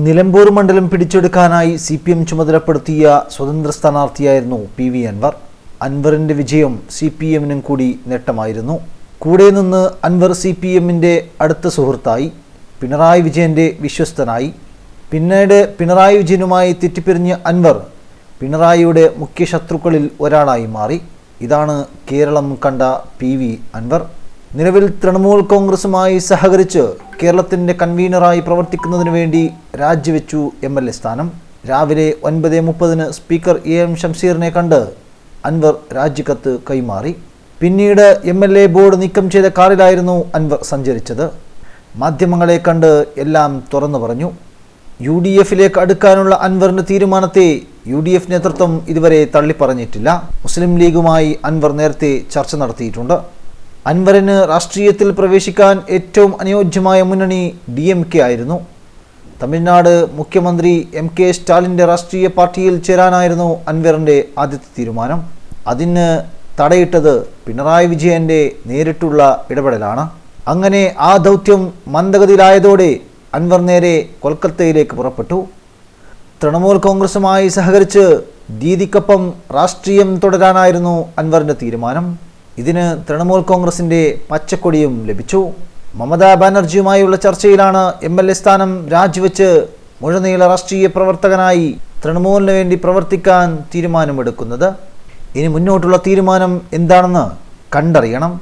നിലമ്പൂർ മണ്ഡലം പിടിച്ചെടുക്കാനായി CPM ചുമതലപ്പെടുത്തിയ സ്വതന്ത്ര സ്ഥാനാർത്ഥിയായിരുന്നു PV Anwar. അൻവറിന്റെ വിജയം CPMനും കൂടി നേട്ടമായിരുന്നു. കൂടെ നിന്ന് അൻവർ CPMന്റെ അടുത്ത സുഹൃത്തായി, പിണറായി വിജയന്റെ വിശ്വസ്തനായി. പിന്നീട് പിണറായി വിജയനുമായി തെറ്റിപ്പിരിഞ്ഞ അൻവർ പിണറായിയുടെ മുഖ്യ ശത്രുക്കളിൽ ഒരാളായി മാറി. ഇതാണ് കേരളം കണ്ട PV അൻവർ. നിലവിൽ തൃണമൂൽ കോൺഗ്രസുമായി സഹകരിച്ച് കേരളത്തിൻ്റെ കൺവീനറായി പ്രവർത്തിക്കുന്നതിന് വേണ്ടി രാജിവെച്ചു MLA സ്ഥാനം. രാവിലെ 9:30 സ്പീക്കർ AM ഷംസീറിനെ കണ്ട് അൻവർ രാജിക്കത്ത് കൈമാറി. പിന്നീട് MLA ബോർഡ് നീക്കം ചെയ്ത കാറിലായിരുന്നു അൻവർ സഞ്ചരിച്ചത്. മാധ്യമങ്ങളെ കണ്ട് എല്ലാം തുറന്നു പറഞ്ഞു. UDFിലേക്ക് അടുക്കാനുള്ള അൻവറിൻ്റെ തീരുമാനത്തെ UDF നേതൃത്വം ഇതുവരെ തള്ളിപ്പറഞ്ഞിട്ടില്ല. മുസ്ലിം ലീഗുമായി അൻവർ നേരത്തെ ചർച്ച നടത്തിയിട്ടുണ്ട്. അൻവറിന് രാഷ്ട്രീയത്തിൽ പ്രവേശിക്കാൻ ഏറ്റവും അനുയോജ്യമായ മുന്നണി DMK ആയിരുന്നു. തമിഴ്നാട് മുഖ്യമന്ത്രി MK സ്റ്റാലിൻ്റെ രാഷ്ട്രീയ പാർട്ടിയിൽ ചേരാനായിരുന്നു അൻവറിൻ്റെ ആദ്യത്തെ തീരുമാനം. അതിന് തടയിട്ടത് പിണറായി വിജയൻ്റെ നേരിട്ടുള്ള ഇടപെടലാണ്. അങ്ങനെ ആ ദൗത്യം മന്ദഗതിയിലായതോടെ അൻവർ നേരെ കൊൽക്കത്തയിലേക്ക് പുറപ്പെട്ടു. തൃണമൂൽ കോൺഗ്രസുമായി സഹകരിച്ച് ദീദിക്കൊപ്പം രാഷ്ട്രീയം തുടരാനായിരുന്നു അൻവറിൻ്റെ തീരുമാനം. ഇതിന് തൃണമൂൽ കോൺഗ്രസിൻ്റെ പച്ചക്കൊടിയും ലഭിച്ചു. മമതാ ബാനർജിയുമായുള്ള ചർച്ചയിലാണ് MLA സ്ഥാനം രാജിവെച്ച് മുഴുനീള രാഷ്ട്രീയ പ്രവർത്തകനായി തൃണമൂലിന് വേണ്ടി പ്രവർത്തിക്കാൻ തീരുമാനമെടുക്കുന്നത്. ഇനി മുന്നോട്ടുള്ള തീരുമാനം എന്താണെന്ന് കണ്ടറിയണം.